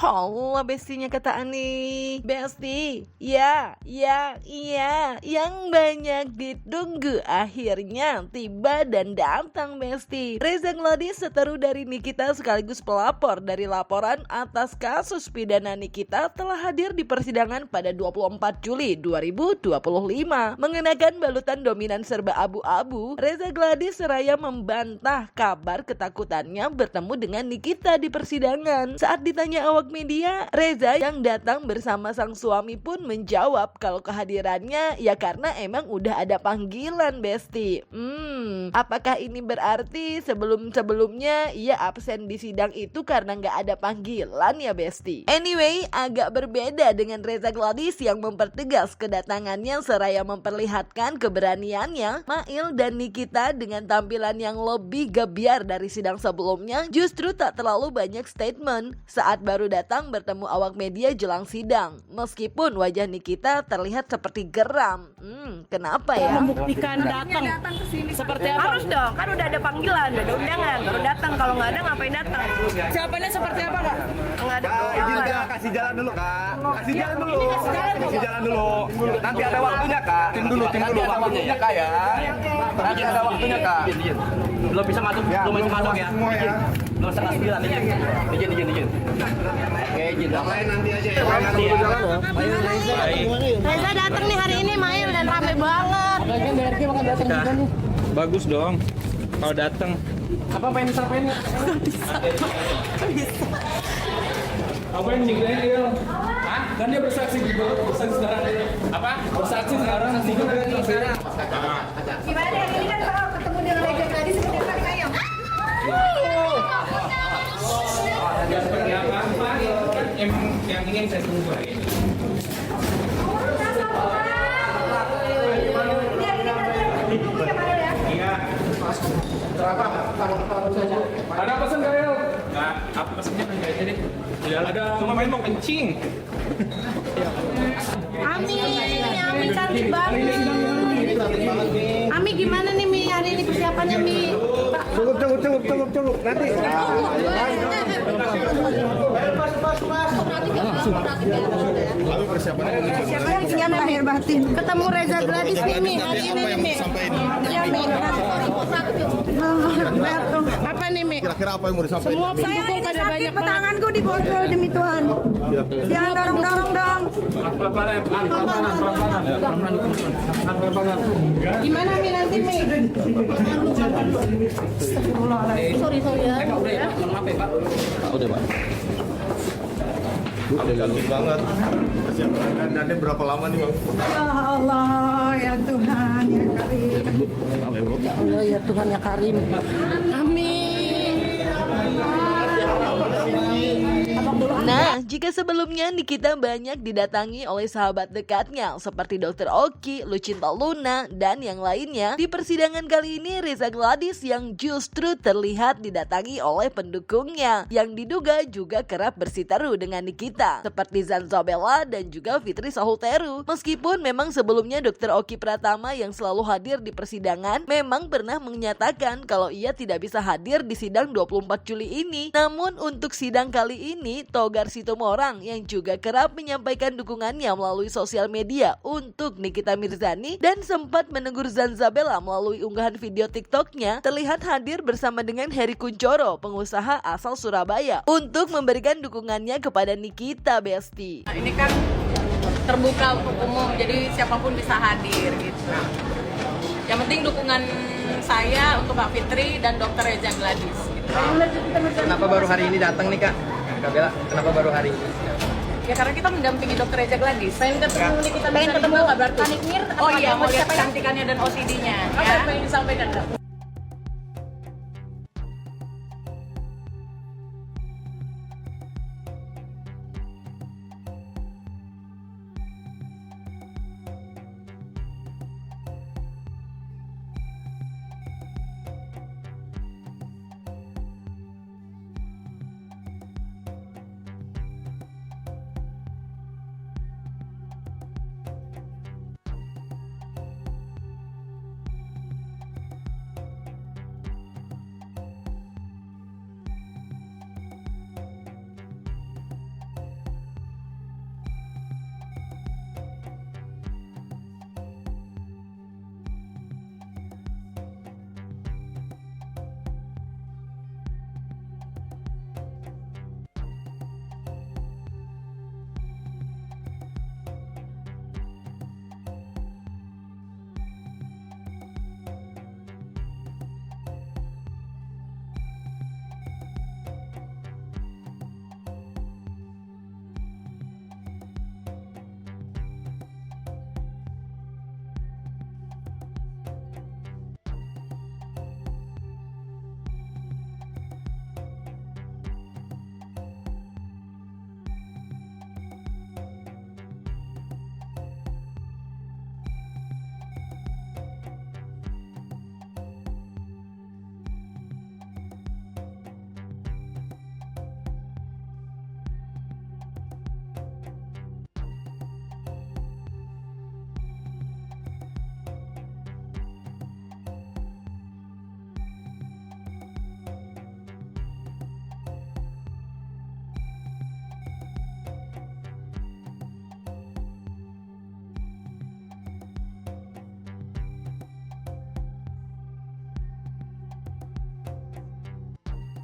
Halo bestinya kata Ani. Besti, ya, iya, yang banyak ditunggu akhirnya tiba dan datang Besti. Reza Gladys, seteru dari Nikita sekaligus pelapor dari laporan atas kasus pidana Nikita, telah hadir di persidangan pada 24 Juli 2025. Mengenakan balutan dominan serba abu-abu, Reza Gladys seraya membantah kabar ketakutannya bertemu dengan Nikita di persidangan. Saat ditanya awak media, Reza yang datang bersama sang suami pun menjawab kalau kehadirannya ya karena emang udah ada panggilan Besti. Apakah ini berarti sebelumnya ia absen di sidang itu karena nggak ada panggilan ya Besti? Anyway, agak berbeda dengan Reza Gladys yang mempertegas kedatangannya seraya memperlihatkan keberaniannya. Mail dan Nikita dengan tampilan yang lebih gebyar dari sidang sebelumnya justru tak terlalu banyak statement saat baru datang bertemu awak media jelang sidang. Meskipun wajah Nikita terlihat seperti geram. Kenapa ya? Membuktikan datang ke sini seperti apa? Harus dong, kan udah ada panggilan, udah ada undangan, baru datang. Kalau nggak ada ngapain datang? Siapanya seperti apa, Kak? Nggak ada. Izin Kak, kasih jalan dulu Kak. Kasih jalan dulu. Kasih jalan dulu. Nanti ada waktunya Kak. Tim dulu waktunya Kak ya. Nanti ada waktunya Kak. Belum bisa masuk, belum bisa masuk ya. Belum setengah 9 izin. Oke, izin. Main nanti aja ya. Nanti ya. Reza datang nih hari ini main dan rame banget. Bagian DRK bakal datang juga nih. Bagus dong kalau datang. Apa pengen disampaikan? Apa yang nyinggain dia? Hah? Kan dia bersaksi juga, bersaksi sekarang. Apa? Bersaksi sekarang. Gimana deh, ini kan kalau ketemu dengan Reza Gladys seperti apa nih ayam? Seperti apa? Yang ingin saya tunggu hari ini. Iya. Ada pesan nggak ya? Nggak, apa pesannya nggak aja deh. Ya ada, cuma main mau kencing. Ami cantik banget. Ami gimana nih Mi hari ini persiapannya Mi? Cukup. Nanti. Persiapannya lahir batin. Ketemu Reza Gladys nih Mi hari ini Mi. Iya Mi. Apa nih Mi? Kira-kira apa yang mau disampaikan? Semua pendukung pada banyak banget. Tanganku diborgol demi Tuhan. Jangan dorong-dorong dong. Gimana Mi nanti Mi? Sorry ya. Udah, Pak. Udah cantik banget. Persiapan nanti berapa lama nih Bang? Ya Allah, ya Tuhan, ya Karim. Ya Allah ya Tuhan ya Karim. Amin. Nah, jika sebelumnya Nikita banyak didatangi oleh sahabat dekatnya seperti Dr. Oki, Lucinta Luna, dan yang lainnya, di persidangan kali ini Reza Gladys yang justru terlihat didatangi oleh pendukungnya yang diduga juga kerap bersiteru dengan Nikita seperti Zanzabella dan juga Fitri Sahuteru. Meskipun memang sebelumnya Dr. Oki Pratama yang selalu hadir di persidangan memang pernah menyatakan kalau ia tidak bisa hadir di sidang 24 Juli ini. Namun untuk sidang kali ini, Togar Situmorang yang juga kerap menyampaikan dukungannya melalui sosial media untuk Nikita Mirzani dan sempat menegur Zanzabella melalui unggahan video TikToknya, terlihat hadir bersama dengan Heri Kuncoro, pengusaha asal Surabaya, untuk memberikan dukungannya kepada Nikita Besti. Ini kan terbuka untuk umum, jadi siapapun bisa hadir gitu. Yang penting dukungan saya untuk Kak Fitri dan Dr. Reza Gladys. Gitu. Kenapa baru hari ini datang nih, Kak? Kak Bella, kenapa baru hari ini? Ya karena kita mendampingi Dr. Reza Gladys. Pengen ketemu nih kita Pengen ketemu nggak berarti? Panik Mir. Oh iya, mau lihat kecantikannya dan OCD-nya. Apa Ya. yang pengen disampaikan, Kak?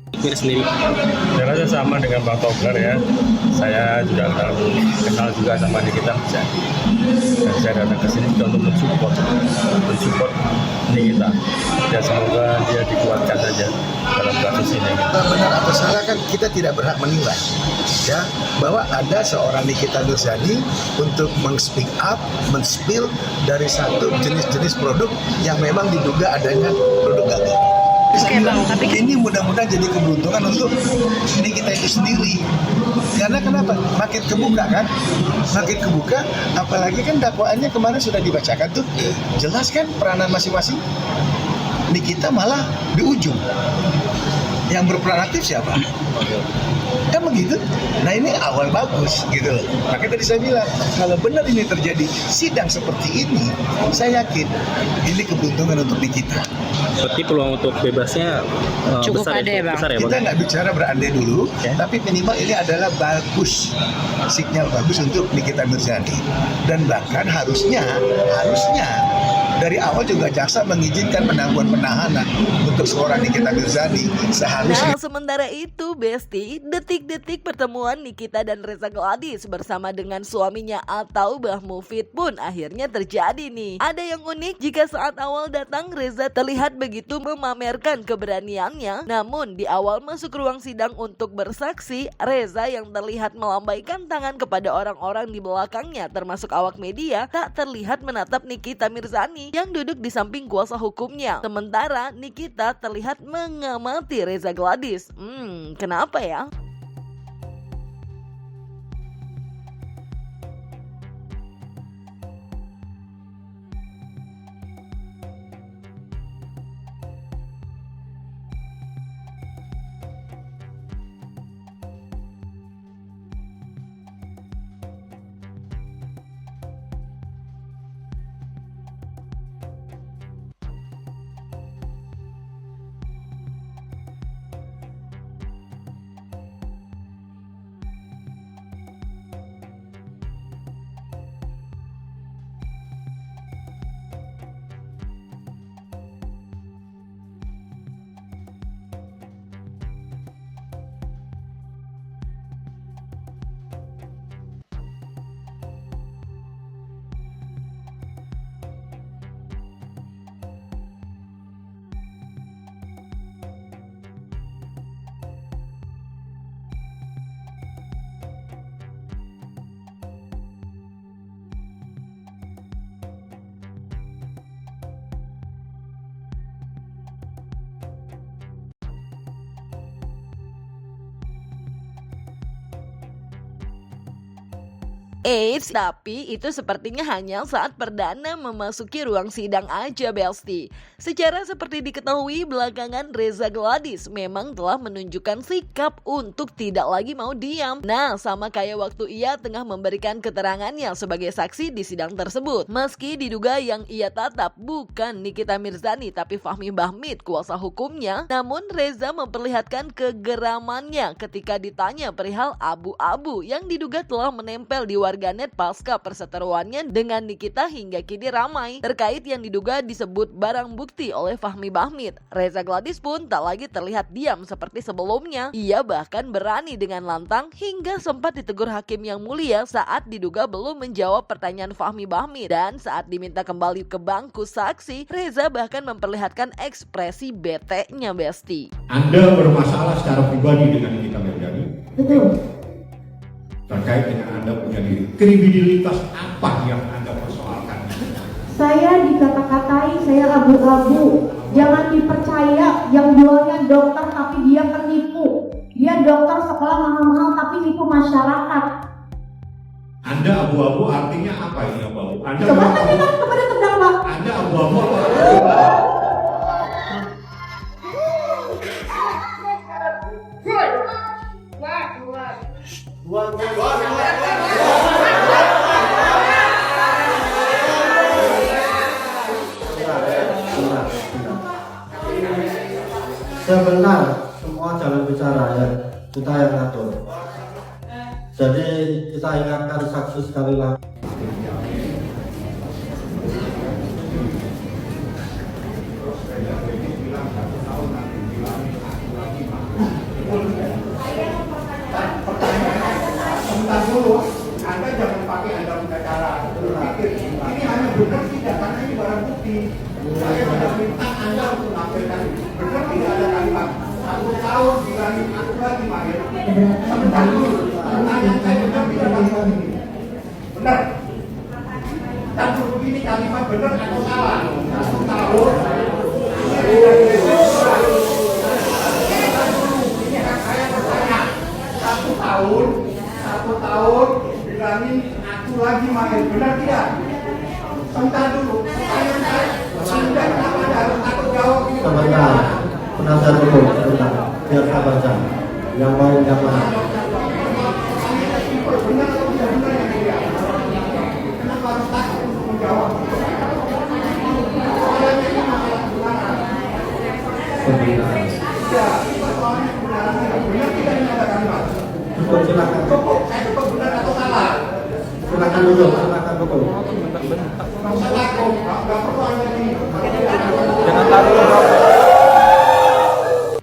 Ini sendiri. Saya rasa sama dengan Bang Togar ya. Saya juga kenal juga sama Nikita Mirzani. Dan saya datang ke sini juga untuk mensupport Nikita. Ya semoga dia dikuatkan saja dalam kasus ini. Benar atau salah kan kita tidak berhak menilai, ya, bahwa ada seorang Nikita Mirzani untuk men-speak up, men-spill dari satu jenis-jenis produk yang memang diduga adanya produk gagal. Oke, Bang, tapi ini mudah-mudahan jadi keberuntungan untuk Nikita itu sendiri. Karena kenapa? Makin kebuka kan? Makin kebuka, apalagi kan dakwaannya kemarin sudah dibacakan tuh. Jelas kan peranan masing-masing? Nikita malah di ujung. Yang berperan aktif siapa? Kan begitu. Nah ini awal bagus gitu loh. Makanya tadi saya bilang kalau benar ini terjadi sidang seperti ini, saya yakin ini keberuntungan untuk Nikita. Berarti peluang untuk bebasnya Cukup besar, ada ya, Bang? besar ya, Kita Bang? nggak bicara berandai dulu, tapi minimal ini adalah bagus, sinyal bagus untuk Nikita Mirzani. Dan bahkan harusnya dari awal juga jaksa mengizinkan penangguhan penahanan untuk seorang Nikita Mirzani. Seharusnya. Nah, sementara itu, Besti, detik-detik pertemuan Nikita dan Reza Gladys bersama dengan suaminya atau Mbah Mufid pun akhirnya terjadi nih. Ada yang unik jika saat awal datang Reza terlihat begitu memamerkan keberaniannya, namun di awal masuk ruang sidang untuk bersaksi, Reza yang terlihat melambaikan tangan kepada orang-orang di belakangnya termasuk awak media tak terlihat menatap Nikita Mirzani yang duduk di samping kuasa hukumnya. Sementara Nikita terlihat mengamati Reza Gladys. Kenapa ya? Eits, tapi itu sepertinya hanya saat perdana memasuki ruang sidang aja, Besti. Secara seperti diketahui belakangan Reza Gladys memang telah menunjukkan sikap untuk tidak lagi mau diam. Nah, sama kayak waktu ia tengah memberikan keterangannya sebagai saksi di sidang tersebut. Meski diduga yang ia tatap bukan Nikita Mirzani tapi Fahmi Bahmid, kuasa hukumnya, namun Reza memperlihatkan kegeramannya ketika ditanya perihal abu-abu yang diduga telah menempel di warganet pasca perseteruannya dengan Nikita hingga kini ramai terkait yang diduga disebut barang bukti oleh Fahmi Bahmid. Reza Gladys pun tak lagi terlihat diam seperti sebelumnya. Ia bahkan berani dengan lantang hingga sempat ditegur hakim yang mulia saat diduga belum menjawab pertanyaan Fahmi Bahmid. Dan saat diminta kembali ke bangku saksi, Reza bahkan memperlihatkan ekspresi bete-nya, Besti. Anda bermasalah secara pribadi dengan Nikita Mirzani? Betul. Terkait dengan Anda punya diri, kredibilitas apa yang Anda persoalkan? Saya dikata-katai, saya abu-abu. Jangan dipercaya, yang jualnya dokter tapi dia penipu. Dia dokter sekolah mahal-mahal tapi nipu masyarakat. Anda abu-abu artinya apa ini abu-abu? Anda Coba tanyakan kepada terdakwa. Anda abu-abu apa? Sebenar, semua jalan bicara ya, kita yang ngatur. Jadi kita ingatkan saksi sekali lagi. tahun bilangin aku lagi mahir. Sebentar dulu. Pertanyaan saya benar tidak begini. Benar. Dan begini kalimat benar atau salah? 1 tahun. Ini kan saya bertanya. 1 tahun bilangin aku lagi mahir. Benar tidak? Sebentar dulu. Pertanyaan saya. Anda kenapa harus takut jawab ini? Sebentar, penasihat hukum, sebentar, biar saya baca. Yang mau yang mana? Benar atau tidak benar yang dia? Kenapa harus takut untuk menjawab? Soalnya ini masalah kebenaran. Benar. Ya, soalnya kebenaran tidak benar tidak dinyatakan Pak. Cukup, silakan. Cukup, saya cukup benar atau salah? Silakan duduk, silakan duduk. Nggak takut, nggak perlu Anda ini.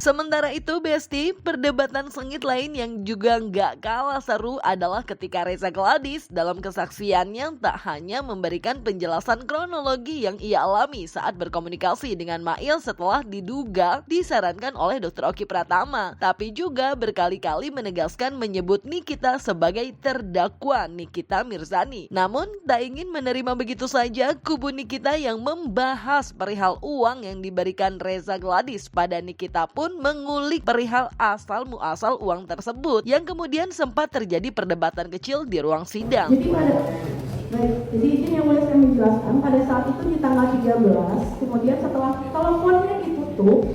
Sementara itu Besti, perdebatan sengit lain yang juga nggak kalah seru adalah ketika Reza Gladys dalam kesaksiannya tak hanya memberikan penjelasan kronologi yang ia alami saat berkomunikasi dengan Mail setelah diduga disarankan oleh Dr. Oki Pratama, tapi juga berkali-kali menegaskan menyebut Nikita sebagai terdakwa Nikita Mirzani. Namun tak ingin menerima begitu saja kubu Nikita yang membahas perihal uang yang diberikan Reza Gladys pada Nikita pun mengulik perihal asal muasal uang tersebut yang kemudian sempat terjadi perdebatan kecil di ruang sidang. Jadi izin yang boleh saya menjelaskan, pada saat itu di tanggal 13, kemudian setelah teleponnya ditutup,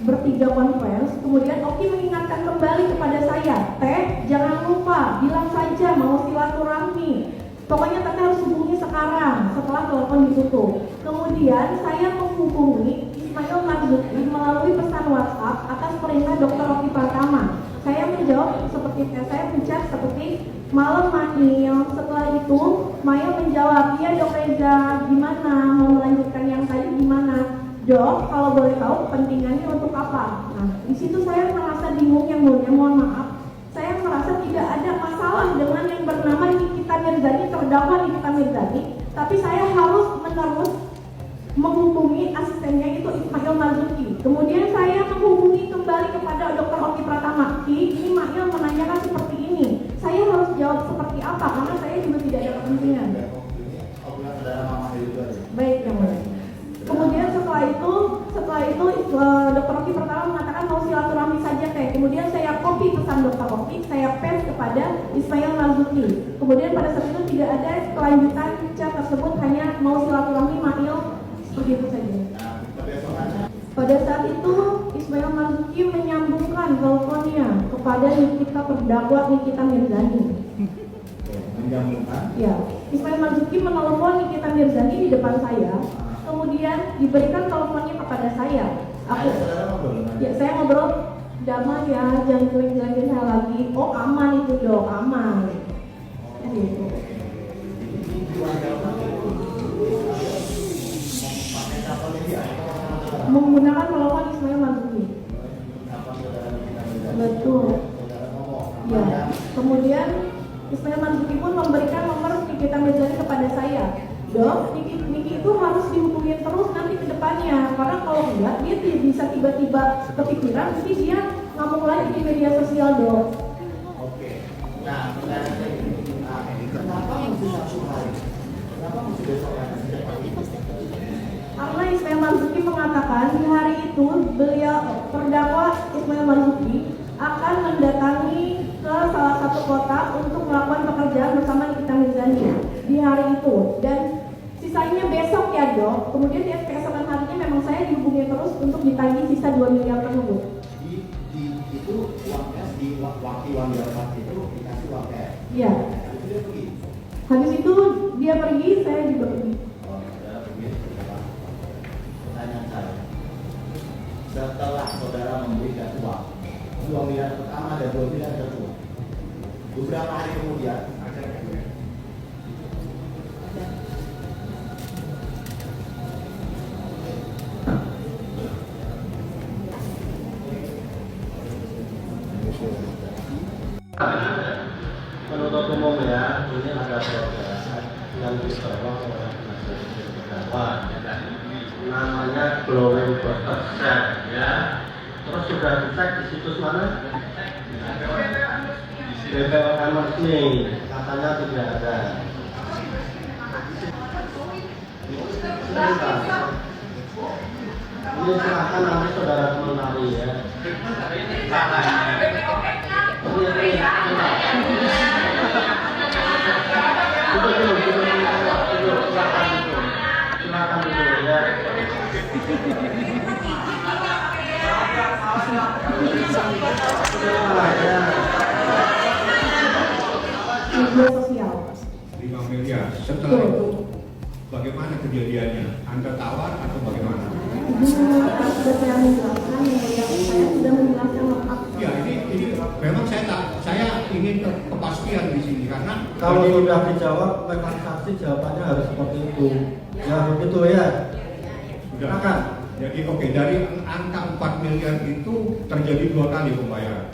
bertiga conference, kemudian Oki mengingatkan kembali kepada saya, Teh jangan lupa bilang saja mau silaturahmi, pokoknya Teh harus hubungi sekarang setelah telepon ditutup. Kemudian saya menghubungi Ismail Marzuki melalui pesan WhatsApp atas perintah Dr. Oki Pratama. Saya menjawab seperti saya mencet seperti malam Manil. Setelah itu Maya menjawab, iya Dok Reza, gimana mau melanjutkan yang tadi gimana? Dok, kalau boleh tahu kepentingannya untuk apa? Nah, di situ saya merasa bingung yang mulia, mohon maaf. Saya merasa tidak ada masalah dengan yang bernama Nikita Mirzani, terdakwa Nikita Mirzani, tapi saya harus menerus menghubungi asistennya itu Ismail Marzuki. Kemudian saya menghubungi kembali kepada Dr. Oki Pratama. Ini Mail menanyakan seperti ini. Saya harus jawab seperti apa karena saya juga tidak ada kepentingan. Baik, yang mulia. Kemudian setelah itu Dr. Oki Pratama mengatakan mau silaturahmi saja Teh. Kemudian saya copy pesan Dr. Oki, saya paste kepada Ismail Marzuki. Kemudian pada saat itu tidak ada kelanjutan chat tersebut, hanya mau silaturahmi Mail. Begitu saja. Pada saat itu Ismail Marzuki menyambungkan teleponnya kepada Nikita terdakwa Nikita Mirzani. Menyambungkan? Ya, Ismail Marzuki menelepon Nikita Mirzani di depan saya, kemudian diberikan teleponnya kepada saya. Saya ngobrol, damai ya, jangan jelek-jelekin saya lagi. Oh aman itu Dok, aman. Gitu. Menggunakan telepon Ismail Marzuki. Betul. Ya. Kemudian Ismail Marzuki pun memberikan nomor Nikita Mirzani kepada saya. Dok, Niki itu harus dihubungin terus nanti ke depannya. Karena kalau enggak, dia bisa tiba-tiba kepikiran, nanti dia ngomong lagi di media sosial, Dok. Oke. Nah, pertanyaan saya ini, kenapa mesti satu hari? Kenapa mesti besok yang Karena Ismail Marzuki mengatakan di hari itu beliau terdakwa Ismail Marzuki akan mendatangi ke salah satu kota untuk melakukan pekerjaan bersama Nikita Mirzani di hari itu, dan sisanya besok ya Dok. Kemudian di keesokan harinya memang saya dihubungi terus untuk ditagih sisa 2 miliar tersebut. Itu uang cash di waktu uang itu dikasih uang cash. Iya. Habis itu dia pergi, saya juga pergi. Pertanyaan saya, setelah saudara memberikan uang 2 miliar pertama dan 2 miliar kedua, beberapa hari kemudian Menuntut umum ya, ini ada proses yang ditolong oleh penasihat terdakwa, namanya glowing protection ya. Terus sudah dicek di situs mana? BPOM resmi, katanya tidak ada. Ini silahkan nanti saudara komentari ya. Silakan dulu ya. Media sosial. 5 miliar. Setelah itu bagaimana kejadiannya? Anda tawar atau bagaimana? Sudah saya menjelaskan, saya sudah menjelaskan lengkap. Ya, ini memang saya ingin kepastian di sini karena Kalau sudah dijawab, memang saksi jawabannya harus seperti itu. Ya begitu ya. sudah kan. Jadi oke, dari angka 4 miliar itu terjadi 2 kali pembayaran.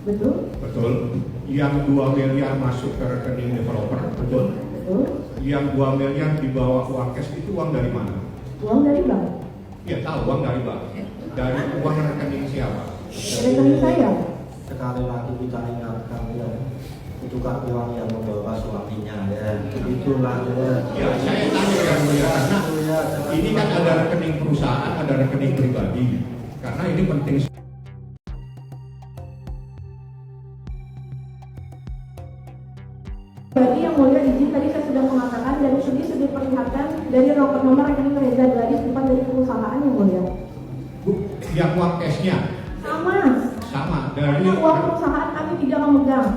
Betul. Betul. Yang 2 miliar masuk ke rekening developer, betul. Betul. Yang 2 miliar dibawa uang cash itu uang dari mana? Uang dari bank. Ya tahu uang dari bank. Dari uang rekening siapa? Rekening saya. Sekali lagi kita ingatkan ya, itu kan uang yang membawa suaminya ya. Itulah ya. Ya saya tanya yang mulia karena ini kan ada rekening perusahaan, ada rekening pribadi. Karena ini penting. Jadi yang mulia izin tadi saya sudah mengatakan dari sini sudah diperlihatkan dari nomor rekening Reza Gladys bukan dari perusahaan yang mulia. Bu, yang uang cashnya Sama. dari Uang perusahaan kami tidak memegang.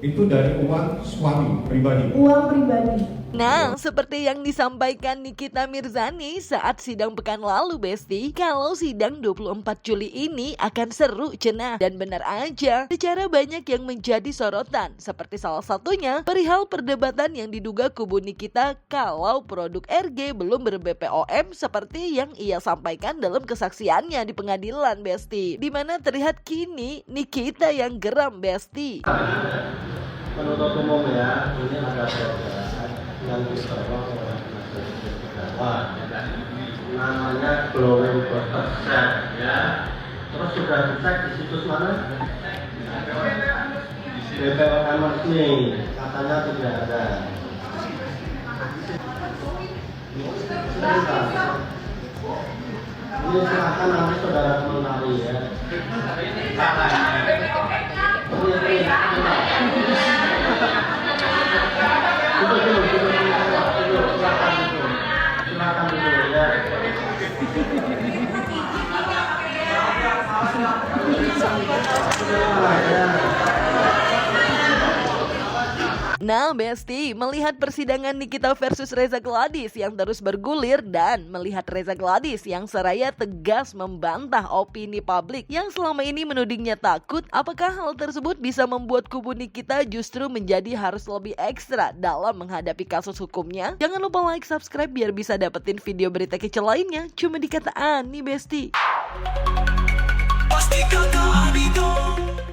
itu dari uang suami pribadi. Uang pribadi. Nah, seperti yang disampaikan Nikita Mirzani saat sidang pekan lalu, Besti, kalau sidang 24 Juli ini akan seru cenah. Dan benar aja, secara banyak yang menjadi sorotan, seperti salah satunya perihal perdebatan yang diduga kubu Nikita kalau produk RG belum ber-BPOM seperti yang ia sampaikan dalam kesaksiannya di pengadilan, Besti. Dimana terlihat kini Nikita yang geram, Besti. Menuntut umum ya, ini ada program yang disorong oleh terdakwa, namanya glowing bottle set ya. Terus sudah dicek di situs mana? BPOM resmi, katanya tidak ada. Ini silahkan nanti saudara komentari ya. Silakan dulu ya. Nah, Besti, melihat persidangan Nikita versus Reza Gladys yang terus bergulir dan melihat Reza Gladys yang seraya tegas membantah opini publik yang selama ini menudingnya takut, apakah hal tersebut bisa membuat kubu Nikita justru menjadi harus lebih ekstra dalam menghadapi kasus hukumnya? Jangan lupa like, subscribe biar bisa dapetin video berita kece lainnya cuma di Kata Ani, Besti. Pasti kata Ani dong.